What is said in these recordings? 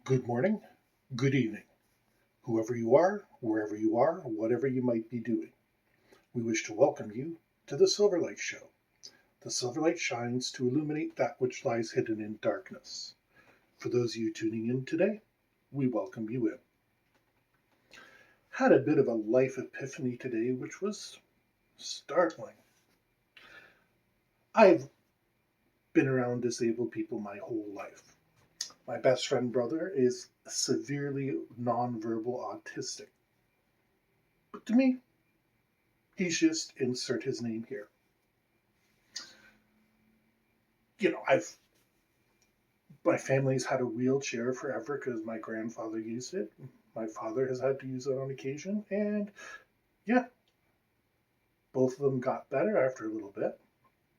Good morning, good evening, whoever you are, wherever you are, whatever you might be doing. We wish to welcome you to the Silverlight Show. The Silverlight shines to illuminate that which lies hidden in darkness. For those of you tuning in today, we welcome you in. Had a bit of a life epiphany today, which was startling. I've been around disabled people my whole life. My best friend brother is severely nonverbal autistic. But to me, he's just insert his name here. My family's had a wheelchair forever because my grandfather used it. My father has had to use it on occasion, and yeah, both of them got better after a little bit.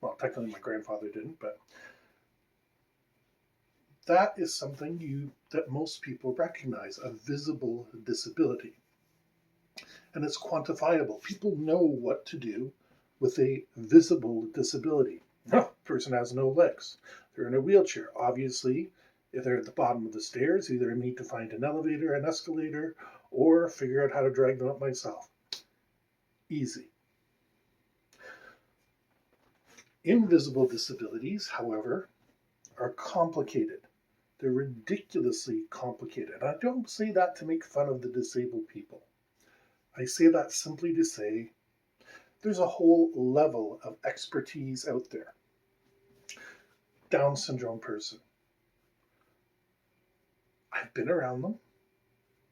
Well, technically my grandfather didn't, but that is something that most people recognize, a visible disability. And it's quantifiable. People know what to do with a visible disability. No, person has no legs. They're in a wheelchair. Obviously, if they're at the bottom of the stairs, either I need to find an elevator, an escalator, or figure out how to drag them up myself. Easy. Invisible disabilities, however, are complicated. They're ridiculously complicated. I don't say that to make fun of the disabled people. I say that simply to say there's a whole level of expertise out there. Down syndrome person. I've been around them.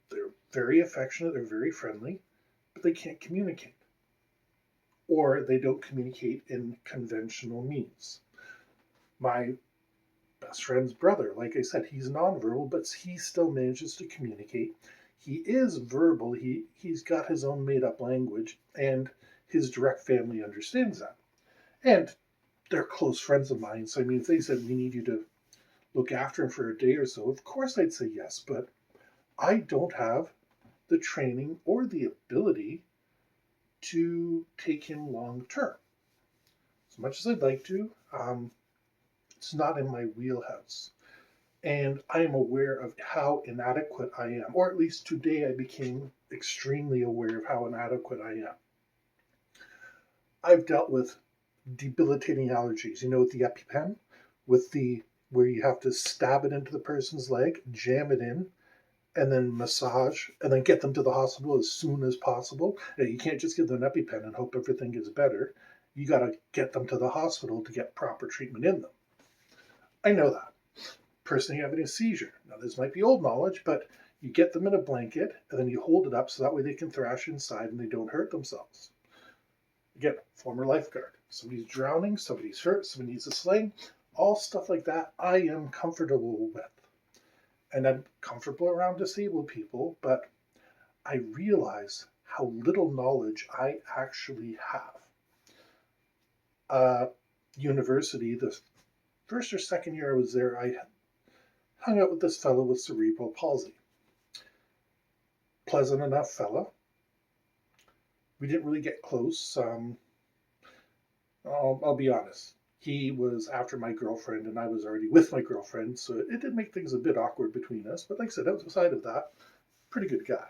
They're very affectionate, they're very friendly, but they can't communicate. Or they don't communicate in conventional means. My best friend's brother, like I said, he's nonverbal, but he still manages to communicate. He is verbal, he's got his own made up language, and his direct family understands that. And they're close friends of mine, so I mean, if they said, we need you to look after him for a day or so, of course I'd say yes, but I don't have the training or the ability to take him long term. As much as I'd like to, it's not in my wheelhouse. And I am aware of how inadequate I am, or at least today I became extremely aware of how inadequate I am. I've dealt with debilitating allergies, with the EpiPen, where you have to stab it into the person's leg, jam it in, and then massage, and then get them to the hospital as soon as possible. You can't just give them an EpiPen and hope everything gets better. You got to get them to the hospital to get proper treatment in them. I know that. Person having a seizure. Now, this might be old knowledge, but you get them in a blanket, and then you hold it up so that way they can thrash inside and they don't hurt themselves. Again, former lifeguard. Somebody's drowning, somebody's hurt, somebody needs a sling. All stuff like that I am comfortable with. And I'm comfortable around disabled people, but I realize how little knowledge I actually have. University, the first or second year I was there, I hung out with this fellow with cerebral palsy. Pleasant enough fella. We didn't really get close. I'll be honest. He was after my girlfriend, and I was already with my girlfriend, so it did make things a bit awkward between us. But like I said, outside of that, pretty good guy.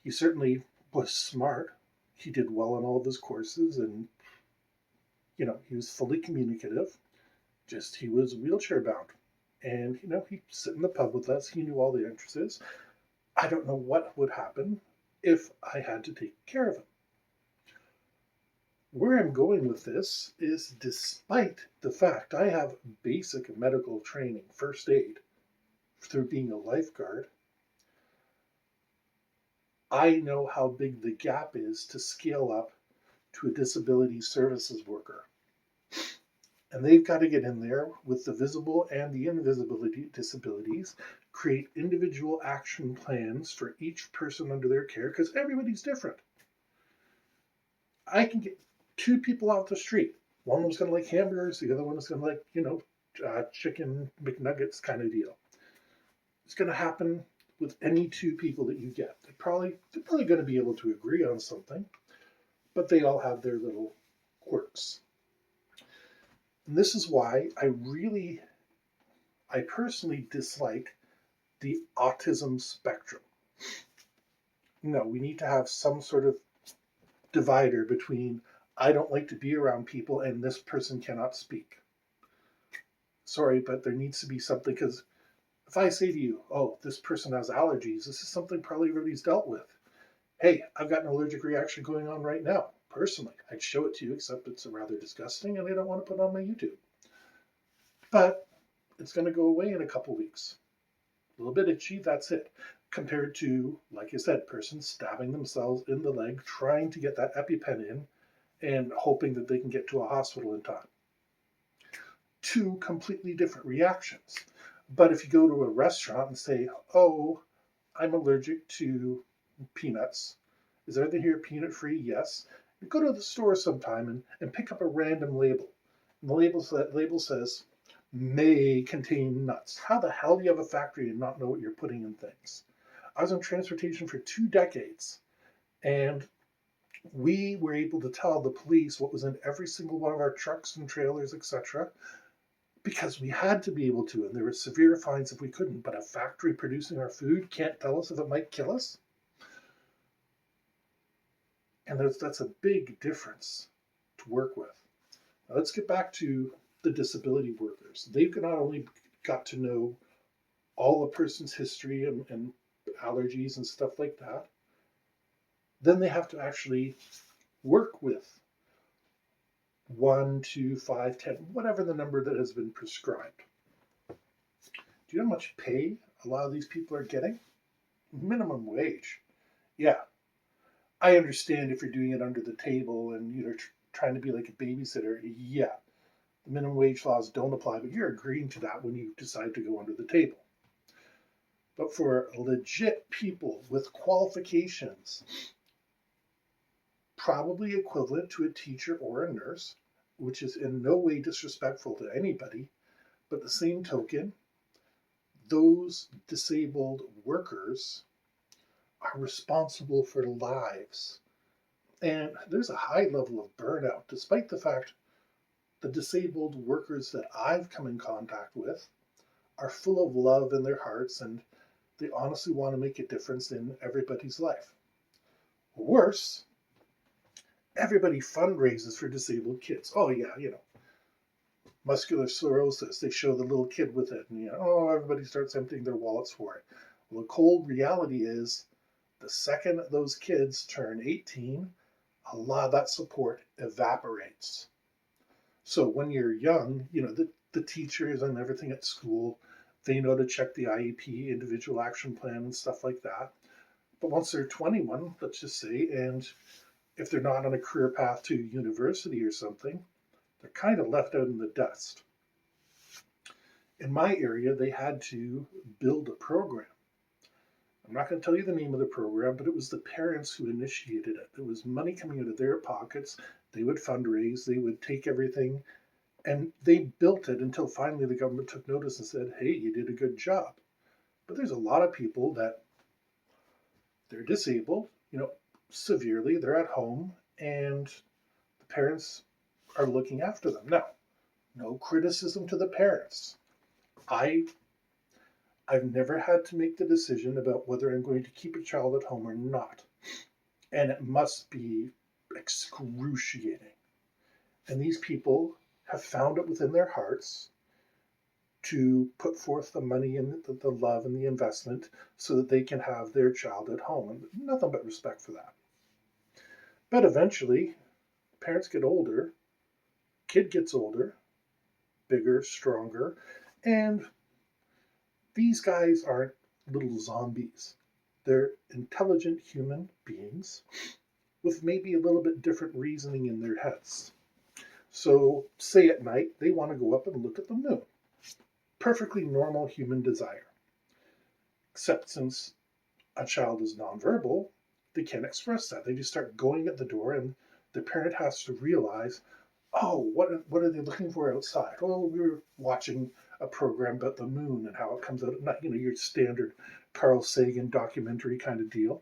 He certainly was smart. He did well on all of his courses, and he was fully communicative. Just he was wheelchair bound, and he'd sit in the pub with us. He knew all the entrances. I don't know what would happen if I had to take care of him. Where I'm going with this is, despite the fact I have basic medical training, first aid, through being a lifeguard, I know how big the gap is to scale up to a disability services worker. And they've got to get in there with the visible and the invisible disabilities, create individual action plans for each person under their care, because everybody's different. I can get two people out the street. One was going to like hamburgers, the other one is going to like, chicken McNuggets kind of deal. It's going to happen with any two people that you get. They're probably going to be able to agree on something, but they all have their little quirks. And this is why I really I personally dislike the autism spectrum. No, we need to have some sort of divider between I don't like to be around people and this person cannot speak. Sorry, but there needs to be something, because if I say to you, oh, this person has allergies, this is something probably everybody's dealt with. Hey, I've got an allergic reaction going on right now. Personally, I'd show it to you, except it's rather disgusting and I don't want to put it on my YouTube. But it's going to go away in a couple weeks. A little bit itchy, that's it. Compared to, like I said, person stabbing themselves in the leg, trying to get that EpiPen in and hoping that they can get to a hospital in time. Two completely different reactions. But if you go to a restaurant and say, oh, I'm allergic to peanuts. Is everything here peanut free? Yes. You go to the store sometime and pick up a random label. And the label says, may contain nuts. How the hell do you have a factory and not know what you're putting in things? I was in transportation for 2 decades, and we were able to tell the police what was in every single one of our trucks and trailers, etc., because we had to be able to, and there were severe fines if we couldn't. But a factory producing our food can't tell us if it might kill us? And that's a big difference to work with. Now let's get back to the disability workers. They've not only got to know all a person's history and allergies and stuff like that, then they have to actually work with 1, 2, 5, 10, whatever the number that has been prescribed. Do you know how much pay a lot of these people are getting? Minimum wage. Yeah. I understand if you're doing it under the table and you're trying to be like a babysitter. Yeah. The minimum wage laws don't apply, but you're agreeing to that when you decide to go under the table. But for legit people with qualifications, probably equivalent to a teacher or a nurse, which is in no way disrespectful to anybody, but the same token, those disabled workers are responsible for lives. And there's a high level of burnout, despite the fact the disabled workers that I've come in contact with are full of love in their hearts and they honestly want to make a difference in everybody's life. Worse, everybody fundraises for disabled kids. Oh yeah, muscular sclerosis. They show the little kid with it, and everybody starts emptying their wallets for it. Well, the cold reality is, the second those kids turn 18, a lot of that support evaporates. So when you're young, the teachers and everything at school, they know to check the IEP, individual action plan, and stuff like that. But once they're 21, let's just say, and if they're not on a career path to university or something, they're kind of left out in the dust. In my area, they had to build a program. I'm not going to tell you the name of the program, but it was the parents who initiated it. There was money coming out of their pockets. They would fundraise, they would take everything, and they built it until finally the government took notice and said, hey, you did a good job. But there's a lot of people that they're disabled, severely, they're at home, and the parents are looking after them. Now, no criticism to the parents. I've never had to make the decision about whether I'm going to keep a child at home or not. And it must be excruciating. And these people have found it within their hearts to put forth the money and the love and the investment so that they can have their child at home. And nothing but respect for that. But eventually, parents get older, kid gets older, bigger, stronger, and these guys aren't little zombies. They're intelligent human beings with maybe a little bit different reasoning in their heads. So, say at night, they want to go up and look at the moon. Perfectly normal human desire. Except since a child is nonverbal, they can't express that. They just start going at the door, and the parent has to realize, oh, what are they looking for outside? Oh, we were watching a program about the moon and how it comes out at night. Your standard Carl Sagan documentary kind of deal.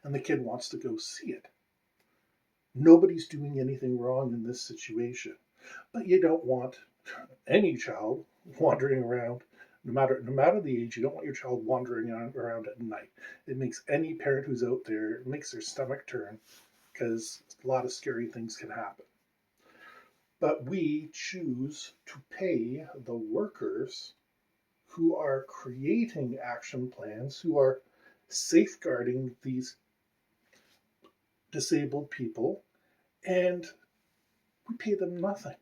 And the kid wants to go see it. Nobody's doing anything wrong in this situation. But you don't want any child wandering around. No matter the age, you don't want your child wandering around at night. It makes any parent who's out there, it makes their stomach turn because a lot of scary things can happen. But we choose to pay the workers who are creating action plans, who are safeguarding these disabled people, and we pay them nothing.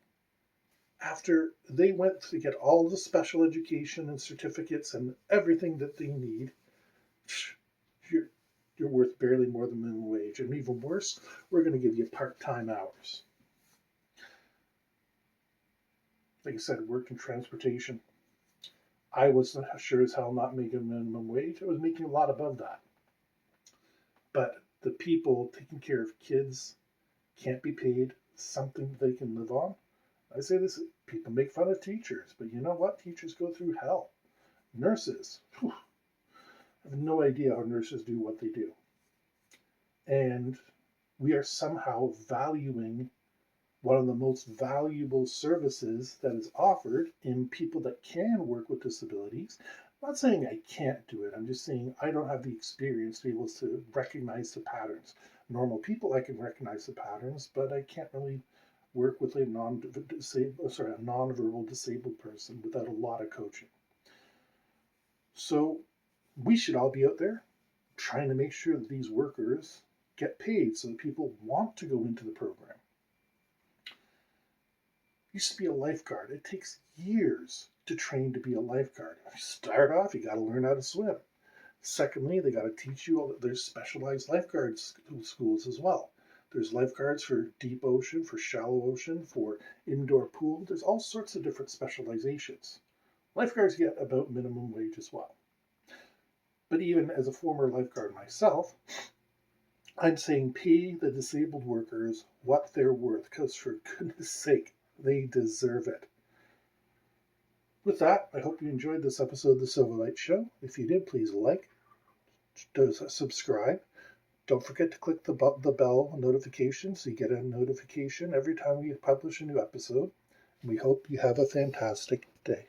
After they went to get all the special education and certificates and everything that they need, you're, you're worth barely more than minimum wage. And even worse, we're going to give you part-time hours. Like I said, I worked in transportation. I was sure as hell not making minimum wage. I was making a lot above that. But the people taking care of kids can't be paid something they can live on. I say this, people make fun of teachers, but you know what? Teachers go through hell. Nurses, whew, I have no idea how nurses do what they do. And we are somehow valuing one of the most valuable services that is offered in people that can work with disabilities. I'm not saying I can't do it. I'm just saying I don't have the experience to be able to recognize the patterns. Normal people, I can recognize the patterns, but I can't really work with a non-verbal disabled person without a lot of coaching. So we should all be out there trying to make sure that these workers get paid so that people want to go into the program. Used to be a lifeguard. It takes years to train to be a lifeguard. If you start off, you got to learn how to swim. Secondly, they got to teach you all that there's specialized lifeguard schools as well. There's lifeguards for deep ocean, for shallow ocean, for indoor pool. There's all sorts of different specializations. Lifeguards get about minimum wage as well. But even as a former lifeguard myself, I'm saying pay the disabled workers what they're worth, because for goodness sake, they deserve it. With that, I hope you enjoyed this episode of the Silverlight Show. If you did, please like, subscribe. Don't forget to click the bell notification so you get a notification every time we publish a new episode. We hope you have a fantastic day.